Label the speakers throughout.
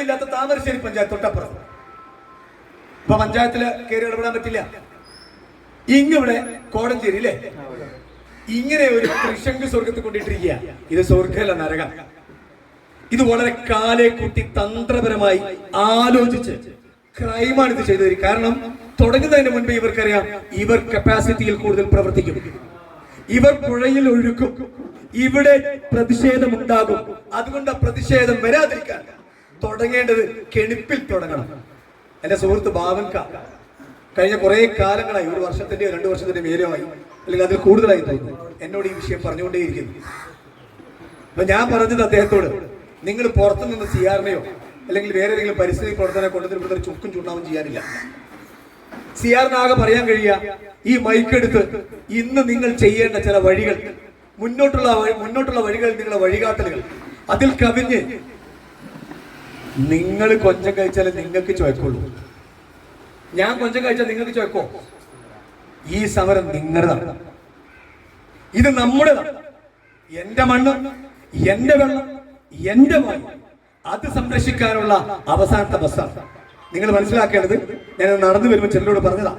Speaker 1: സ്ഥലമില്ലാത്ത താമരശ്ശേരി പഞ്ചായത്ത് തൊട്ടപ്പുറം. ഇപ്പൊ പഞ്ചായത്തില് കയറി ഇടപെടാൻ പറ്റില്ല. ഇങ്ങിവിടെ കോടഞ്ചേരി അല്ലേ, ഇങ്ങനെ ഒരു ത്രിശങ്ക് സ്വർഗത്തിൽ കൊണ്ടിട്ടിരിക്കുക. ഇത് സ്വർഗമല്ല, നരകം. ഇത് വളരെ കാലെ കൂട്ടി തന്ത്രപരമായി ആലോചിച്ച് ക്രൈമാണ് ഇത് ചെയ്തത്. കാരണം തുടങ്ങുന്നതിന് മുൻപ് ഇവർക്കറിയാം ഇവർ കപ്പാസിറ്റിയിൽ കൂടുതൽ പ്രവർത്തിക്കും, ഇവർ പുഴയിൽ ഒഴുക്കും, ഇവിടെ പ്രതിഷേധമുണ്ടാകും. അതുകൊണ്ട് ആ പ്രതിഷേധം വരാതിരിക്കാൻ തുടങ്ങേണ്ടത് കെണിപ്പിൽ തുടങ്ങണം. എന്റെ സുഹൃത്ത് ബാവൻക കഴിഞ്ഞ കുറെ കാലങ്ങളായി, 1 വർഷത്തിന്റെയോ 2 വർഷത്തിന്റെ മേലുമായി, അല്ലെങ്കിൽ അതിൽ കൂടുതലായി തോന്നുന്നു, എന്നോട് ഈ വിഷയം പറഞ്ഞുകൊണ്ടേയിരിക്കുന്നു. അപ്പൊ ഞാൻ പറഞ്ഞത് അദ്ദേഹത്തോട്, നിങ്ങൾ പുറത്തു നിന്ന് സിആറിനെയോ അല്ലെങ്കിൽ വേറെ ഏതെങ്കിലും പരിസ്ഥിതി പ്രവർത്തനം കൊണ്ടുവരുമ്പോൾ ചുക്കും ചുണ്ണാവും ചെയ്യാനില്ല. സിആറിനാകെ പറയാൻ കഴിയുക, ഈ മൈക്കെടുത്ത് ഇന്ന് നിങ്ങൾ ചെയ്യേണ്ട ചില വഴികൾ, മുന്നോട്ടുള്ള വഴികൾ, നിങ്ങളുടെ വഴികാട്ടലുകൾ, അതിൽ കവിഞ്ഞ് നിങ്ങൾ കൊഞ്ചം കഴിച്ചാലേ നിങ്ങൾക്ക് ചോയ്ക്കുള്ളൂ. ഞാൻ കൊഞ്ചം കഴിച്ചാൽ നിങ്ങൾക്ക് ചോയ്ക്കോ? ഈ സമരം നിങ്ങളുടെതാണ്, ഇത് നമ്മുടേതാണ്. എന്റെ മണ്ണ്, എന്റെ വെള്ളം, എന്റെ മണ്ണ്, അത് സംരക്ഷിക്കാനുള്ള അവസാനത്തെ ബസ്സാണ്. നിങ്ങൾ മനസ്സിലാക്കേണ്ടത്, ഞാൻ നടന്നു വരുമ്പോൾ ചിലരോട് പറഞ്ഞതാ,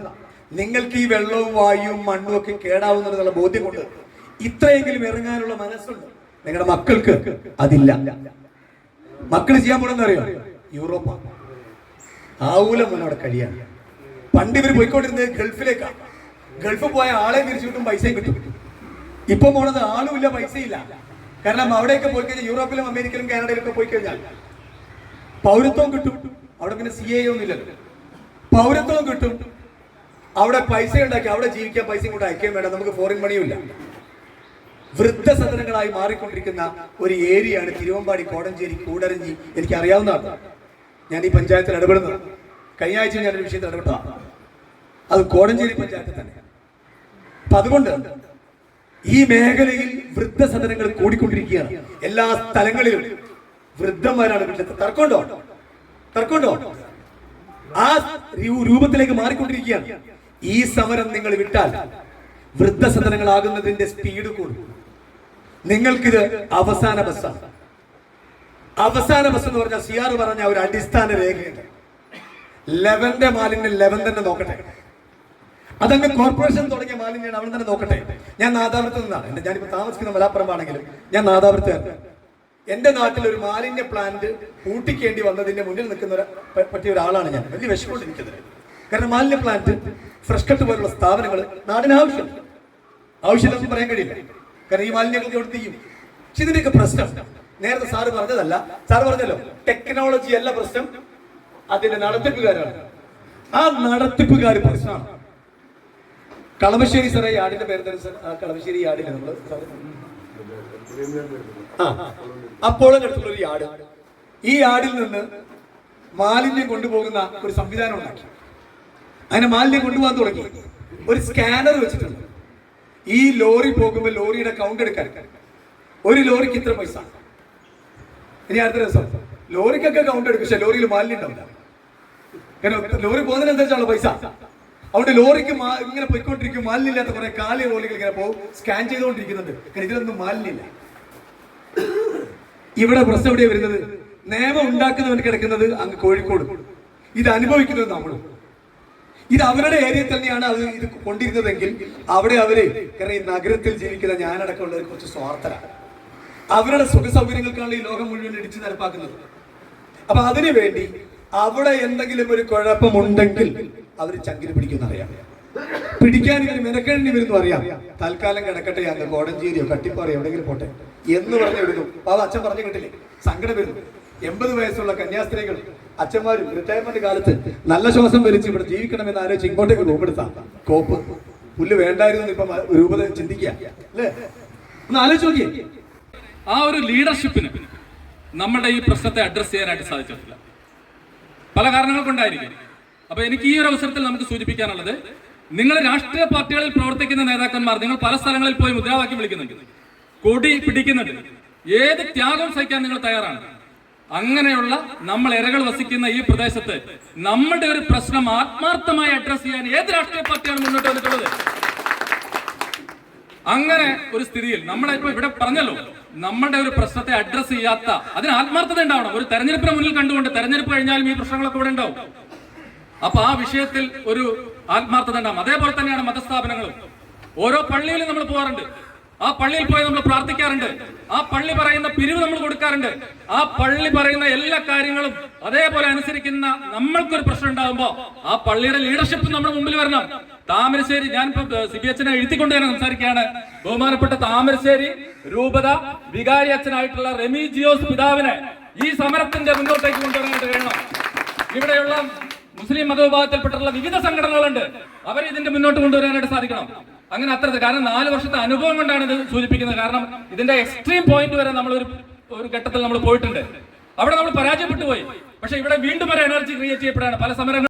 Speaker 1: നിങ്ങൾക്ക് ഈ വെള്ളവും വായുവും മണ്ണും ഒക്കെ കേടാവുന്നുള്ള ബോധ്യം കൊണ്ട് ഇത്രയെങ്കിലും ഇറങ്ങാനുള്ള മനസ്സുണ്ട്. നിങ്ങളുടെ മക്കൾക്ക് അതില്ല. മക്കൾ ചെയ്യാൻ പോണെന്ന് അറിയോ? യൂറോപ്പ ആവൂല മോനെ അവിടെ കഴിയാൻ. പണ്ട് ഇവർ പോയിക്കൊണ്ടിരുന്നത് ഗൾഫിലേക്കാണ്. ഗൾഫ് പോയ ആളെ തിരിച്ചു കിട്ടും, പൈസയും കിട്ടും. ഇപ്പൊ പോണത് ആളുമില്ല, പൈസയില്ല. കാരണം അവിടെയൊക്കെ പോയി കഴിഞ്ഞാൽ, യൂറോപ്പിലും അമേരിക്കയിലും കാനഡയിലൊക്കെ പോയി കഴിഞ്ഞാൽ പൗരത്വം കിട്ടും. അവിടെ പിന്നെ CA ഒന്നും ഇല്ലല്ലോ. പൗരത്വം കിട്ടും, അവിടെ പൈസ ഉണ്ടാക്കി അവിടെ ജീവിക്കാൻ പൈസയും കൊണ്ട് അയക്കാൻ വേണ്ട, നമുക്ക് ഫോറിൻ മണിയും ഇല്ല. വൃദ്ധസദനങ്ങളായി മാറിക്കൊണ്ടിരിക്കുന്ന ഒരു ഏരിയയാണ് തിരുവമ്പാടി, കോടഞ്ചേരി, കൂടരഞ്ഞി. എനിക്ക് അറിയാവുന്നതാണ്. ഞാൻ ഈ പഞ്ചായത്തിൽ ഇടപെടുന്നത്. കഴിഞ്ഞ ആഴ്ച ഞാനൊരു വിഷയത്തിൽ ഇടപെട്ടതാണ്. അത് കോടഞ്ചേരി പഞ്ചായത്തിൽ തന്നെ. അപ്പൊ അതുകൊണ്ട് ഈ മേഖലയിൽ വൃദ്ധസദനങ്ങൾ കൂടിക്കൊണ്ടിരിക്കുകയാണ്. എല്ലാ സ്ഥലങ്ങളിലും വൃദ്ധന്മാരാണ് വീട്ടിൽ. തർക്കമുണ്ടോ? ആ രൂപത്തിലേക്ക് മാറിക്കൊണ്ടിരിക്കുകയാണ്. ഈ സമരം നിങ്ങൾ വിട്ടാൽ വൃദ്ധസദനങ്ങളാകുന്നതിന്റെ സ്പീഡ് കൂടും. നിങ്ങൾക്കിത് അവസാന ബസ്സാണ്. അവസാന ബസ് എന്ന് പറഞ്ഞാൽ സിആർ പറഞ്ഞ ഒരു അടിസ്ഥാന രേഖയുണ്ട്. ലെവന്റെ മാലിന്യം ലെവൻ തന്നെ നോക്കട്ടെ. അതങ്ങ് കോർപ്പറേഷൻ തുടങ്ങിയ മാലിന്യമാണ്, അവൻ തന്നെ നോക്കട്ടെ. ഞാൻ നാദാപുരത്ത് നിന്നാണ്. ഞാനിപ്പോ താമസിക്കുന്ന മലപ്പുറമാണെങ്കിലും ഞാൻ നാദാപുരത്ത്. എന്റെ നാട്ടിൽ ഒരു മാലിന്യ പ്ലാന്റ് പൂട്ടിക്കേണ്ടി വന്നതിന്റെ മുന്നിൽ നിൽക്കുന്ന പറ്റിയ ഒരാളാണ് ഞാൻ. വലിയ വിഷമമുണ്ടിരിക്കുന്നത്. കാരണം മാലിന്യ പ്ലാന്റ്, ഫ്രഷ് കട്ട് പോലുള്ള സ്ഥാപനങ്ങൾ നാടിന് ആവശ്യമില്ലെന്ന് പറയാൻ കഴിയില്ല. കാരണം ഈ മാലിന്യങ്ങൾക്ക് എവിടെ ചെയ്യും? പക്ഷെ ഇതിന്റെയൊക്കെ പ്രശ്നം നേരത്തെ സാറ് പറഞ്ഞതല്ല. സാറ് പറഞ്ഞല്ലോ, ടെക്നോളജി അല്ല പ്രശ്നം, അതിന്റെ നടത്തിപ്പുകാരാണ്. ആ നടത്തിപ്പുകാർ പ്രശ്നമാണ്. കളമശ്ശേരി സാറേ, യാർഡിന്റെ പേര് കളമശ്ശേരി യാർഡിൽ നമ്മള് അപ്പോഴും അടുത്തുള്ള ഒരു യാർഡ്. ഈ യാർഡിൽ നിന്ന് മാലിന്യം കൊണ്ടുപോകുന്ന ഒരു സംവിധാനം ഉണ്ടാക്കി. അങ്ങനെ മാലിന്യം കൊണ്ടുപോകാൻ തുടങ്ങി. ഒരു സ്കാനർ വെച്ചിട്ടുണ്ട്. ഈ ലോറി പോകുമ്പോൾ ലോറിയുടെ കൗണ്ട് എടുക്കാൻ, ഒരു ലോറിക്ക് ഇത്ര പൈസ. ഇനി അടുത്ത ദിവസം ലോറിക്കൊക്കെ കൗണ്ട് എടുക്കും, പക്ഷെ ലോറിയിൽ മാലിന്യം ഉണ്ടാവില്ല. കാരണം ലോറി പോകുന്നതിനനുസരിച്ചാണല്ലോ പൈസ. അതുകൊണ്ട് ലോറിക്ക് ഇങ്ങനെ പോയിക്കൊണ്ടിരിക്കും. മാലിന്യം ഇല്ലാത്ത കുറെ കാലി ലോറികൾ ഇങ്ങനെ പോകും, സ്കാൻ ചെയ്തുകൊണ്ടിരിക്കുന്നുണ്ട്. കാരണം ഇതിലൊന്നും മാലിന്യമില്ല. ഇവിടെ പ്രശ്നം എവിടെയാണ് വരുന്നത്? നിയമം ഉണ്ടാക്കുന്നവൻ കിടക്കുന്നത് അങ്ങ് കോഴിക്കോട്, ഇത് അനുഭവിക്കുന്നത് നമ്മളും. ഇത് അവരുടെ ഏരിയയിൽ തന്നെയാണ് അത് ഇത് കൊണ്ടിരുന്നതെങ്കിൽ അവിടെ അവര്, കാരണം ഈ നഗരത്തിൽ ജീവിക്കുന്ന ഞാനടക്കമുള്ളവർ കുറച്ച് സ്വാർത്ഥരാണ്. അവരുടെ സുഖ സൗകര്യങ്ങൾക്കാണ് ഈ ലോകം മുഴുവൻ ഇടിച്ചു നിരപ്പാക്കുന്നത്. അപ്പൊ അതിനു വേണ്ടി അവിടെ എന്തെങ്കിലും ഒരു കുഴപ്പമുണ്ടെങ്കിൽ അവർ ചങ്കിന് പിടിക്കുന്നറിയാം. പിടിക്കാൻ ഇവർ മെനക്കേണ്ടി വരുന്നു അറിയാം. തൽക്കാലം കിടക്കട്ടെ, അങ്ങ് കോടഞ്ചേരിയോ കട്ടിപ്പാറയോ എവിടെയെങ്കിലും പോട്ടെ എന്ന് പറഞ്ഞു വിടുന്നു. അത് അച്ഛൻ പറഞ്ഞു കേട്ടില്ലേ, സങ്കടം വരുന്നു. 80 വയസ്സുള്ള കന്യാസ്ത്രീകൾ, അച്ഛന്മാരും റിട്ടയർമെന്റ് കാലത്ത് നല്ല ശ്വാസം വലിച്ച് ഇവിടെ ജീവിക്കണമെന്ന് ആലോചിച്ച് ഇങ്ങോട്ടേക്ക് രൂപെടുത്താം. കോപ്പ് പുല്ല് വേണ്ടായിരുന്നു ഇപ്പൊ രൂപത ചിന്തിക്കുക അല്ലേ? ഒന്ന് ആലോചിച്ച് നോക്കിയേ.
Speaker 2: ആ ഒരു ലീഡർഷിപ്പിന് നമ്മുടെ ഈ പ്രശ്നത്തെ അഡ്രസ് ചെയ്യാനായിട്ട് സാധിച്ചിട്ടില്ല. പല കാരണങ്ങൾ കൊണ്ടായിരിക്കും. അപ്പൊ എനിക്ക് ഈ ഒരു അവസരത്തിൽ നമുക്ക് സൂചിപ്പിക്കാനുള്ളത്, നിങ്ങൾ രാഷ്ട്രീയ പാർട്ടികളിൽ പ്രവർത്തിക്കുന്ന നേതാക്കന്മാർ, നിങ്ങൾ പല സ്ഥലങ്ങളിൽ പോയി മുദ്രാവാക്യം വിളിക്കുന്നുണ്ട്, കൊടി പിടിക്കുന്നുണ്ട്, ഏത് ത്യാഗം സഹിക്കാൻ നിങ്ങൾ തയ്യാറാണ്. അങ്ങനെയുള്ള നമ്മൾ ഇരകൾ വസിക്കുന്ന ഈ പ്രദേശത്ത് നമ്മളുടെ ഒരു പ്രശ്നം ആത്മാർത്ഥമായി അഡ്രസ് ചെയ്യാൻ ഏത് രാഷ്ട്രീയ പാർട്ടിയാണ് മുന്നോട്ട് വന്നിട്ടുള്ളത്? അങ്ങനെ ഒരു സ്ഥിതിയിൽ നമ്മളെ ഇപ്പൊ ഇവിടെ പറഞ്ഞല്ലോ, നമ്മുടെ ഒരു പ്രശ്നത്തെ അഡ്രസ് ചെയ്യാത്ത, അതിന് ആത്മാർത്ഥത ഉണ്ടാവണം. ഒരു തെരഞ്ഞെടുപ്പിനെ മുന്നിൽ കണ്ടുകൊണ്ട് തെരഞ്ഞെടുപ്പ് കഴിഞ്ഞാലും ഈ പ്രശ്നങ്ങളൊക്കെ ഇവിടെ ഉണ്ടാവും. അപ്പൊ ആ വിഷയത്തിൽ ഒരു ആത്മാർത്ഥത ഉണ്ടാവും. അതേപോലെ തന്നെയാണ് മതസ്ഥാപനങ്ങളും. ഓരോ പള്ളിയിലും നമ്മൾ പോകാറുണ്ട്, ആ പള്ളിയിൽ പോയി നമ്മൾ പ്രാർത്ഥിക്കാറുണ്ട്, ആ പള്ളി പറയുന്ന പിരിവ് നമ്മൾ കൊടുക്കാറുണ്ട്, ആ പള്ളി പറയുന്ന എല്ലാ കാര്യങ്ങളും അതേപോലെ അനുസരിക്കുന്ന നമ്മൾക്കൊരു പ്രശ്നം ഉണ്ടാകുമ്പോ ആ പള്ളിയുടെ ലീഡർഷിപ്പ് നമ്മുടെ മുമ്പിൽ വരണം. താമരശ്ശേരി, ഞാനിപ്പോ CBHനെ എഴുതിക്കൊണ്ട് തന്നെ സംസാരിക്കുകയാണ്. ബഹുമാനപ്പെട്ട താമരശ്ശേരി രൂപത വികാരി അച്ഛനായിട്ടുള്ള റെമിജിയോസ് പിതാവിനെ ഈ സമരത്തിന്റെ മുന്നോട്ടേക്ക് കൊണ്ടുവരാനായിട്ട് കഴിയണം. ഇവിടെയുള്ള മുസ്ലിം മതവിഭാഗത്തിൽപ്പെട്ടുള്ള വിവിധ സംഘടനകളുണ്ട്, അവരെ ഇതിന്റെ മുന്നോട്ട് കൊണ്ടുവരാനായിട്ട് സാധിക്കണം. അങ്ങനെ അത്തരത്തിൽ, കാരണം 4 വർഷത്തെ അനുഭവം കൊണ്ടാണ് ഇത് സൂചിപ്പിക്കുന്നത്. കാരണം ഇതിന്റെ എക്സ്ട്രീം പോയിന്റ് വരെ നമ്മൾ ഒരു ഘട്ടത്തിൽ നമ്മൾ പോയിട്ടുണ്ട്. അവിടെ നമ്മൾ പരാജയപ്പെട്ടു പോയി. പക്ഷെ ഇവിടെ വീണ്ടും ഒരു എനർജി ക്രിയേറ്റ് ചെയ്യപ്പെടാണ് പല സമരങ്ങളും.